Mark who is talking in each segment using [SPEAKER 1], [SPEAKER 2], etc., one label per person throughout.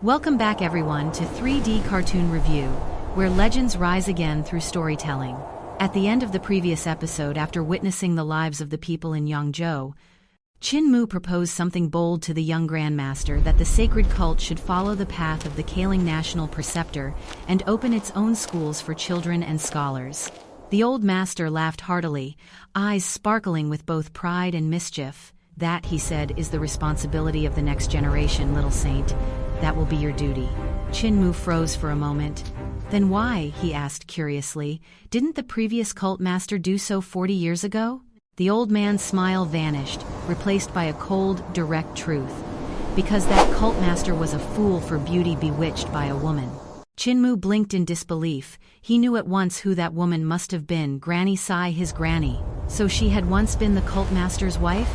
[SPEAKER 1] Welcome back everyone to 3D Cartoon Review, where legends rise again through storytelling. At the end of the previous episode, after witnessing the lives of the people in Yongzhou, Qin Mu proposed something bold to the young Grandmaster, that the sacred cult should follow the path of the Kaling national preceptor and open its own schools for children and scholars. The old master laughed heartily, eyes sparkling with both pride and mischief. That, he said, is the responsibility of the next generation, little saint. That will be your duty. Qin Mu froze for a moment. Then why, he asked curiously, didn't the previous cult master do so 40 years ago? The old man's smile vanished, replaced by a cold, direct truth. Because that cult master was a fool for beauty bewitched by a woman. Qin Mu blinked in disbelief. He knew at once who that woman must have been, Granny Sai, his granny. So she had once been the cult master's wife?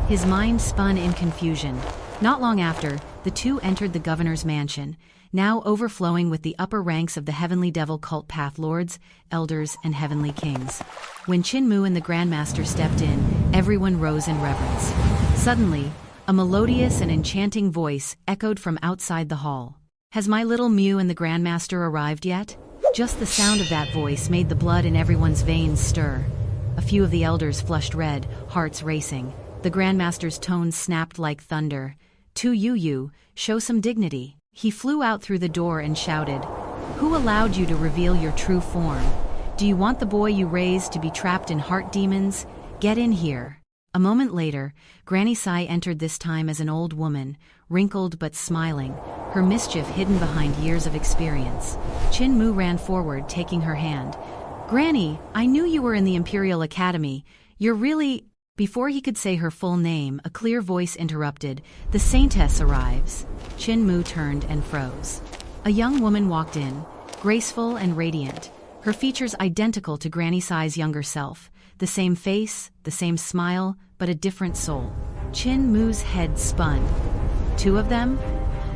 [SPEAKER 1] His mind spun in confusion. Not long after, the two entered the governor's mansion, now overflowing with the upper ranks of the heavenly devil cult path lords, elders, and heavenly kings. When Qin Mu and the Grandmaster stepped in, everyone rose in reverence. Suddenly, a melodious and enchanting voice echoed from outside the hall. Has my little Mu and the Grandmaster arrived yet? Just the sound of that voice made the blood in everyone's veins stir. A few of the elders flushed red, hearts racing. The Grandmaster's tone snapped like thunder. Tu Yu, show some dignity. He flew out through the door and shouted, "Who allowed you to reveal your true form? Do you want the boy you raised to be trapped in heart demons? Get in here." A moment later, Granny Sai entered, this time as an old woman, wrinkled but smiling, her mischief hidden behind years of experience. Qin Mu ran forward, taking her hand. "Granny, I knew you were in the Imperial Academy. You're really—" Before he could say her full name, a clear voice interrupted, "The Saintess arrives." Qin Mu turned and froze. A young woman walked in, graceful and radiant, her features identical to Granny Sai's younger self. The same face, the same smile, but a different soul. Qin Mu's head spun. Two of them?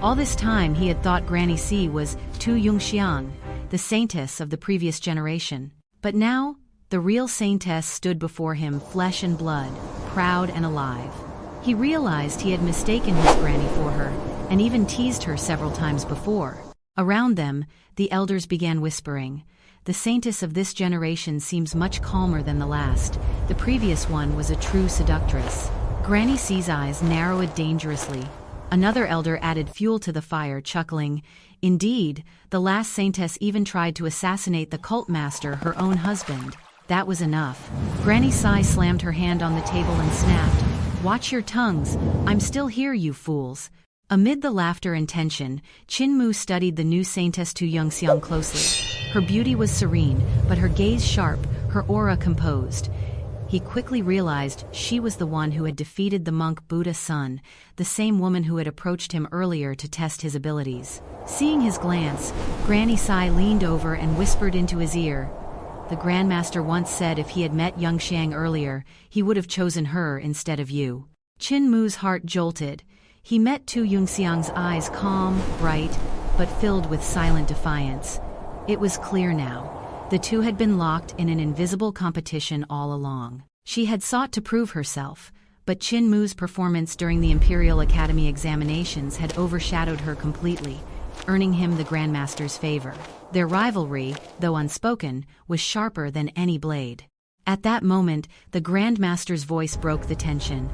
[SPEAKER 1] All this time he had thought Granny Si was Tu Yongxiang, the Saintess of the previous generation. But now, the real Saintess stood before him, flesh and blood, proud and alive. He realized he had mistaken his granny for her, and even teased her several times before. Around them, the elders began whispering. The Saintess of this generation seems much calmer than the last. The previous one was a true seductress. Granny Si's eyes narrowed dangerously. Another elder added fuel to the fire, chuckling. Indeed, the last Saintess even tried to assassinate the cult master, her own husband. That was enough. Granny Sai slammed her hand on the table and snapped, "Watch your tongues, I'm still here, you fools." Amid the laughter and tension, Qin Mu studied the new Saintess Tu Yongxiang closely. Her beauty was serene, but her gaze sharp, her aura composed. He quickly realized she was the one who had defeated the monk Buddha Sun, the same woman who had approached him earlier to test his abilities. Seeing his glance, Granny Sai leaned over and whispered into his ear, "The Grandmaster once said if he had met Yongxiang earlier, he would have chosen her instead of you." Qin Mu's heart jolted. He met Tu Yongxiang's eyes, calm, bright, but filled with silent defiance. It was clear now. The two had been locked in an invisible competition all along. She had sought to prove herself, but Qin Mu's performance during the Imperial Academy examinations had overshadowed her completely, earning him the Grandmaster's favor. Their rivalry, though unspoken, was sharper than any blade. At that moment, the Grandmaster's voice broke the tension.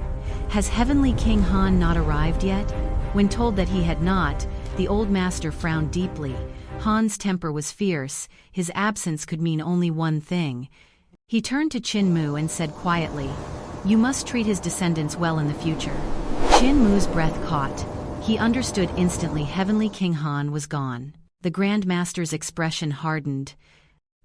[SPEAKER 1] "Has Heavenly King Han not arrived yet?" When told that he had not, the old master frowned deeply. Han's temper was fierce. His absence could mean only one thing. He turned to Qin Mu and said quietly, "You must treat his descendants well in the future." Qin Mu's breath caught. He understood instantly Heavenly King Han was gone. The Grandmaster's expression hardened.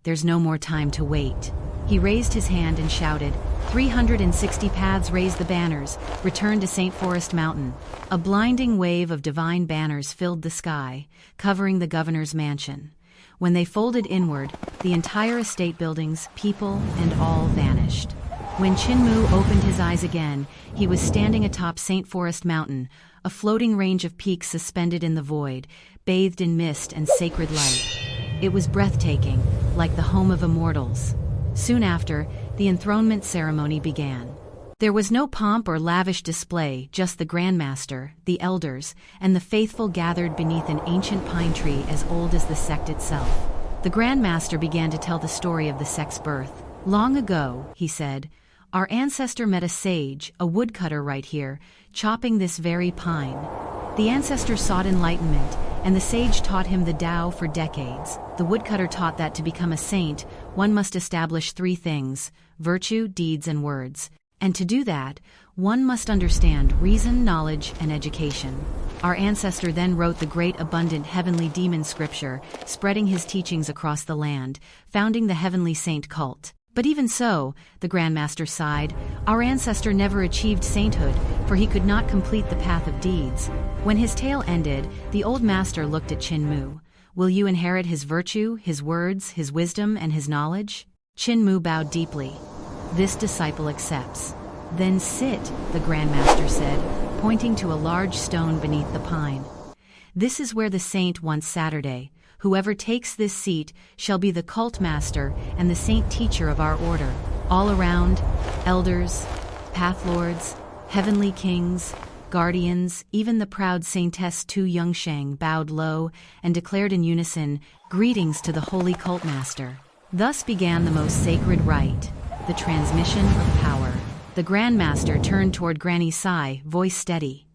[SPEAKER 1] "There's no more time to wait." He raised his hand and shouted, 360 paths raise the banners, return to St. Forest Mountain." A blinding wave of divine banners filled the sky, covering the governor's mansion. When they folded inward, the entire estate buildings, people, and all vanished. When Qin Mu opened his eyes again, he was standing atop St. Forest Mountain, a floating range of peaks suspended in the void, bathed in mist and sacred light. It was breathtaking, like the home of immortals. Soon after, the enthronement ceremony began. There was no pomp or lavish display, just the Grandmaster, the elders, and the faithful gathered beneath an ancient pine tree as old as the sect itself. The Grandmaster began to tell the story of the sect's birth. Long ago, he said, our ancestor met a sage, a woodcutter right here, chopping this very pine. The ancestor sought enlightenment, and the sage taught him the Tao for decades. The woodcutter taught that to become a saint, one must establish three things: virtue, deeds, and words. And to do that, one must understand reason, knowledge, and education. Our ancestor then wrote the great abundant heavenly demon scripture, spreading his teachings across the land, founding the heavenly saint cult. But even so, the Grandmaster sighed, our ancestor never achieved sainthood, for he could not complete the path of deeds. When his tale ended, the old master looked at Qin Mu. Will you inherit his virtue, his words, his wisdom, and his knowledge? Qin Mu bowed deeply. This disciple accepts. Then sit, the Grandmaster said, pointing to a large stone beneath the pine. This is where the saint wants Saturday. Whoever takes this seat shall be the cult master and the saint teacher of our order. All around, elders, path lords, heavenly kings, guardians, even the proud Saintess Tu Yongzhou bowed low and declared in unison, greetings to the holy cult master. Thus began the most sacred rite, the transmission of power. The Grandmaster turned toward Granny Sai, voice steady.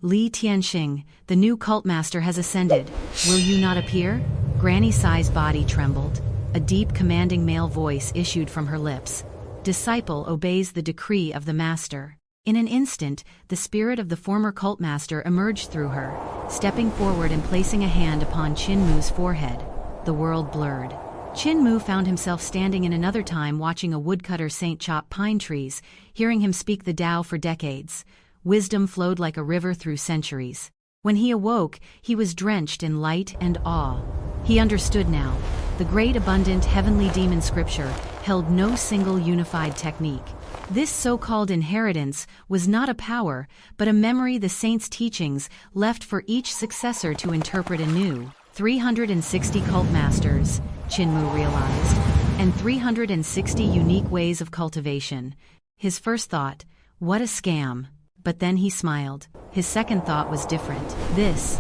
[SPEAKER 1] Li Tianxing, the new cult master has ascended. Will you not appear? Granny Sai's body trembled. A deep, commanding male voice issued from her lips. Disciple obeys the decree of the master. In an instant, the spirit of the former cult master emerged through her, stepping forward and placing a hand upon Qin Mu's forehead. The world blurred. Qin Mu found himself standing in another time watching a woodcutter saint chop pine trees, hearing him speak the Tao for decades. Wisdom flowed like a river through centuries. When he awoke, he was drenched in light and awe. He understood now. The great abundant heavenly demon scripture held no single unified technique. This so-called inheritance was not a power, but a memory the saint's teachings left for each successor to interpret anew. 360 cult masters, Qin Mu realized, and 360 unique ways of cultivation. His first thought, what a scam. But then he smiled. His second thought was different. This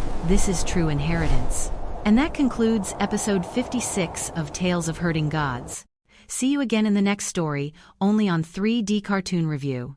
[SPEAKER 1] is true inheritance. And that concludes episode 56 of Tales of Herding Gods. See you again in the next story, only on 3D Cartoon Review.